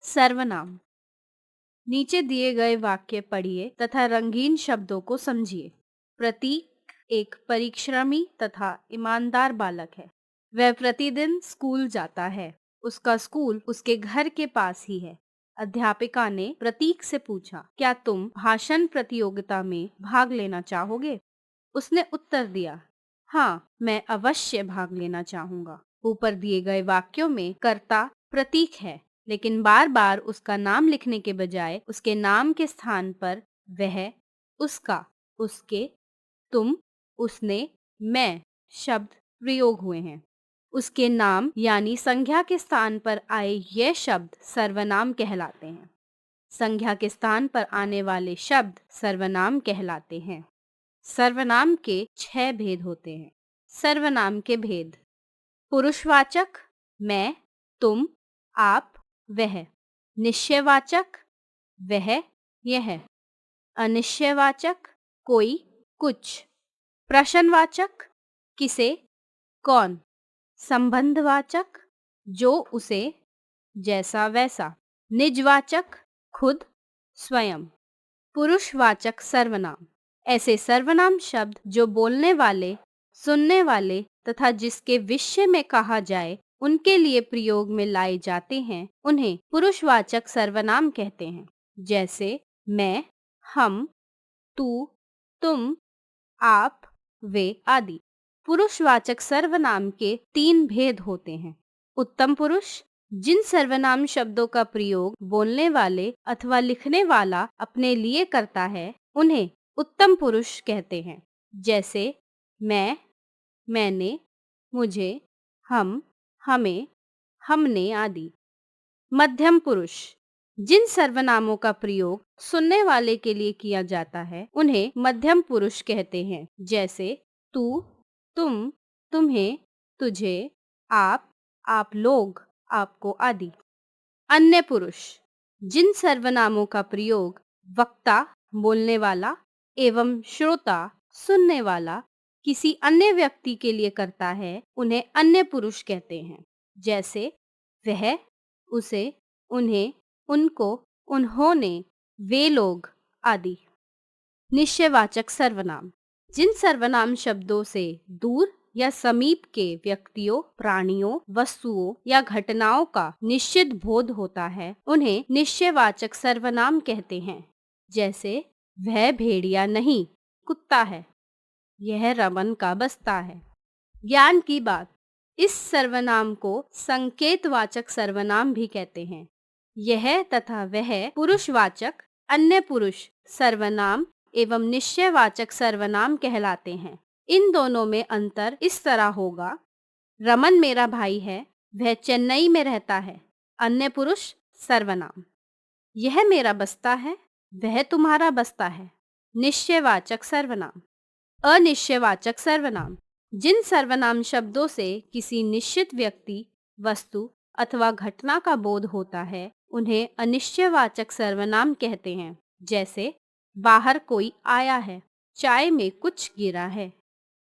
सर्वनाम। नीचे दिए गए वाक्य पढ़िए तथा रंगीन शब्दों को समझिए। प्रतीक एक परिश्रमी तथा ईमानदार बालक है। वह प्रतिदिन स्कूल जाता है। उसका स्कूल उसके घर के पास ही है। अध्यापिका ने प्रतीक से पूछा, क्या तुम भाषण प्रतियोगिता में भाग लेना चाहोगे? उसने उत्तर दिया, हाँ, मैं अवश्य भाग लेना चाहूंगा। ऊपर दिए गए वाक्यों में कर्ता प्रतीक है, लेकिन बार बार उसका नाम लिखने के बजाय उसके नाम के स्थान पर वह, उसका, उसके, तुम, उसने, मैं शब्द प्रयोग हुए हैं। उसके नाम यानी संज्ञा के स्थान पर आए ये शब्द सर्वनाम कहलाते हैं। संज्ञा के स्थान पर आने वाले शब्द सर्वनाम कहलाते हैं। सर्वनाम के 6 भेद होते हैं। सर्वनाम के भेद: पुरुषवाचक मैं, तुम, आप, वह। निश्चयवाचक वह, यह। अनिश्चयवाचक कोई, कुछ। प्रश्नवाचक किसे, कौन। संबंधवाचक जो, उसे, जैसा, वैसा। निजवाचक खुद, स्वयं। पुरुषवाचक सर्वनाम ऐसे सर्वनाम शब्द जो बोलने वाले, सुनने वाले तथा जिसके विषय में कहा जाए उनके लिए प्रयोग में लाए जाते हैं, उन्हें पुरुषवाचक सर्वनाम कहते हैं। जैसे मैं, हम, तू, तुम, आप, वे आदि। पुरुषवाचक सर्वनाम के 3 भेद होते हैं। उत्तम पुरुष जिन सर्वनाम शब्दों का प्रयोग बोलने वाले अथवा लिखने वाला अपने लिए करता है, उन्हें उत्तम पुरुष कहते हैं। जैसे मैं, मैंने, मुझे, हम, हमें, हमने आदि। मध्यम पुरुष जिन सर्वनामों का प्रयोग सुनने वाले के लिए किया जाता है, उन्हें मध्यम पुरुष कहते हैं। जैसे तू, तुम, तुम्हें, तुझे, आप लोग, आपको आदि। अन्य पुरुष जिन सर्वनामों का प्रयोग वक्ता, बोलने वाला एवं श्रोता, सुनने वाला किसी अन्य व्यक्ति के लिए करता है, उन्हें अन्य पुरुष कहते हैं। जैसे वह, उसे, उन्हें, उनको, उन्होंने, वे लोग आदि। निश्चयवाचक सर्वनाम जिन सर्वनाम शब्दों से दूर या समीप के व्यक्तियों, प्राणियों, वस्तुओं या घटनाओं का निश्चित बोध होता है, उन्हें निश्चयवाचक सर्वनाम कहते हैं। जैसे वह भेड़िया नहीं, कुत्ता है। यह रमन का बस्ता है। ज्ञान की बात इस सर्वनाम को संकेतवाचक सर्वनाम भी कहते हैं। यह तथा वह पुरुषवाचक, अन्य पुरुष सर्वनाम एवं निश्चयवाचक सर्वनाम कहलाते हैं। इन दोनों में अंतर इस तरह होगा: रमन मेरा भाई है, वह चेन्नई में रहता है। अन्य पुरुष सर्वनाम। यह मेरा बस्ता है, वह तुम्हारा बस्ता है। निश्चयवाचक सर्वनाम। अनिश्चयवाचक सर्वनाम जिन सर्वनाम शब्दों से किसी निश्चित व्यक्ति, वस्तु अथवा घटना का बोध होता है, उन्हें अनिश्चयवाचक सर्वनाम कहते हैं। जैसे बाहर कोई आया है, चाय में कुछ गिरा है।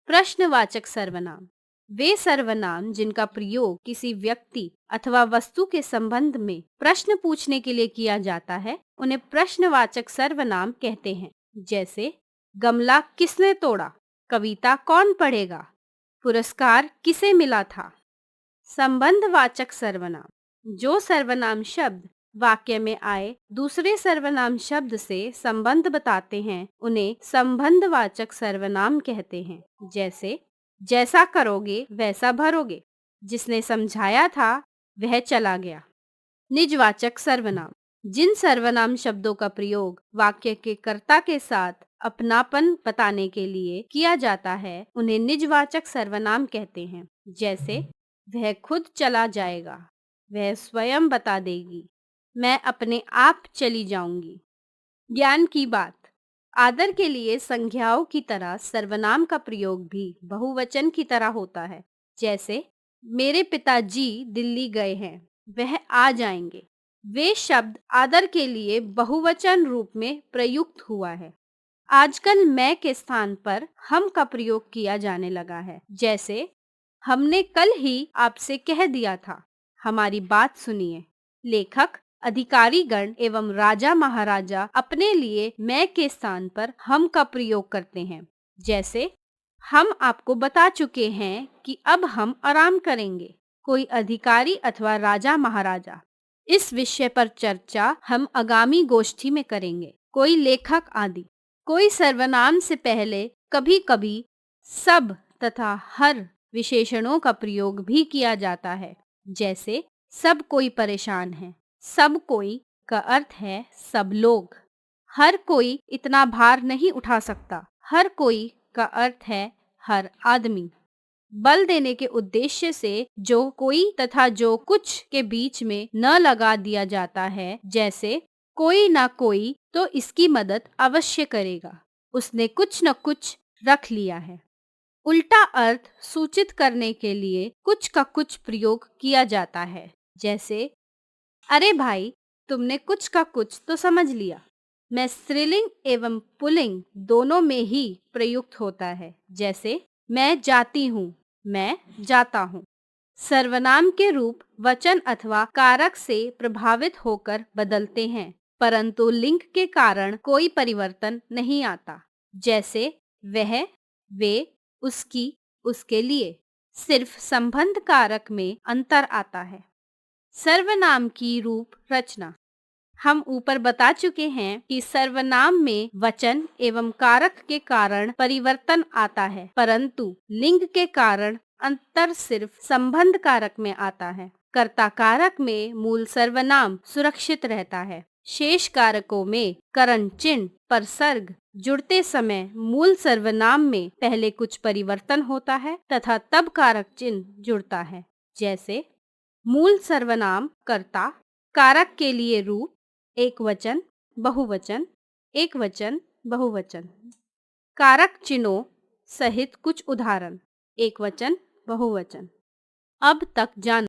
प्रश्नवाचक सर्वनाम वे सर्वनाम जिनका प्रयोग किसी व्यक्ति अथवा वस्तु के संबंध में प्रश्न पूछने के लिए किया जाता है, उन्हें प्रश्नवाचक सर्वनाम कहते हैं। जैसे गमला किसने तोड़ा, कविता कौन पढ़ेगा, पुरस्कार किसे मिला था। संबंधवाचक सर्वनाम जो सर्वनाम शब्द वाक्य में आए दूसरे सर्वनाम शब्द से संबंध बताते हैं, उन्हें संबंधवाचक सर्वनाम कहते हैं। जैसे जैसा करोगे वैसा भरोगे, जिसने समझाया था वह चला गया। निजवाचक सर्वनाम जिन सर्वनाम शब्दों का प्रयोग वाक्य के कर्ता के साथ अपनापन बताने के लिए किया जाता है, उन्हें निजवाचक सर्वनाम कहते हैं। जैसे वह खुद चला जाएगा, वह स्वयं बता देगी, मैं अपने आप चली जाऊंगी। ज्ञान की बात आदर के लिए संज्ञाओं की तरह सर्वनाम का प्रयोग भी बहुवचन की तरह होता है। जैसे मेरे पिताजी दिल्ली गए हैं, वह आ जाएंगे। वे शब्द आदर के लिए बहुवचन रूप में प्रयुक्त हुआ है। आजकल मैं के स्थान पर हम का प्रयोग किया जाने लगा है। जैसे हमने कल ही आपसे कह दिया था, हमारी बात सुनिए। लेखक अधिकारी गण एवं राजा महाराजा अपने लिए मैं के स्थान पर हम का प्रयोग करते हैं। जैसे हम आपको बता चुके हैं कि अब हम आराम करेंगे। कोई अधिकारी अथवा राजा महाराजा। इस विषय पर चर्चा हम आगामी गोष्ठी में करेंगे। कोई लेखक आदि। कोई सर्वनाम से पहले कभी कभी सब तथा हर विशेषणों का प्रयोग भी किया जाता है। जैसे सब कोई परेशान है। सब कोई का अर्थ है सब लोग। हर कोई इतना भार नहीं उठा सकता। हर कोई का अर्थ है हर आदमी। बल देने के उद्देश्य से जो कोई तथा जो कुछ के बीच में न लगा दिया जाता है। जैसे कोई ना कोई तो इसकी मदद अवश्य करेगा। उसने कुछ न कुछ रख लिया है। उल्टा अर्थ सूचित करने के लिए कुछ का कुछ प्रयोग किया जाता है। जैसे अरे भाई, तुमने कुछ का कुछ तो समझ लिया। मैं स्त्रीलिंग एवं पुल्लिंग दोनों में ही प्रयुक्त होता है। जैसे मैं जाती हूँ, मैं जाता हूँ। सर्वनाम के रूप वचन अथवा कारक से प्रभावित होकर बदलते हैं, परंतु लिंग के कारण कोई परिवर्तन नहीं आता। जैसे वह, वे, उसकी, उसके लिए। सिर्फ संबंध कारक में अंतर आता है। सर्वनाम की रूप रचना। हम ऊपर बता चुके हैं कि सर्वनाम में वचन एवं कारक के कारण परिवर्तन आता है, परंतु लिंग के कारण अंतर सिर्फ संबंध कारक में आता है। कर्ता कारक में मूल सर्वनाम सुरक्षित रहता है। शेष कारकों में करण चिन्ह परसर्ग जुड़ते समय मूल सर्वनाम में पहले कुछ परिवर्तन होता है तथा तब कारक चिन्ह जुड़ता है। जैसे मूल सर्वनाम कर्ता, कारक के लिए रूप एक वचन, बहुवचन, एक वचन, बहुवचन। कारक चिन्हों सहित कुछ उदाहरण एक वचन, बहुवचन। अब तक जाना।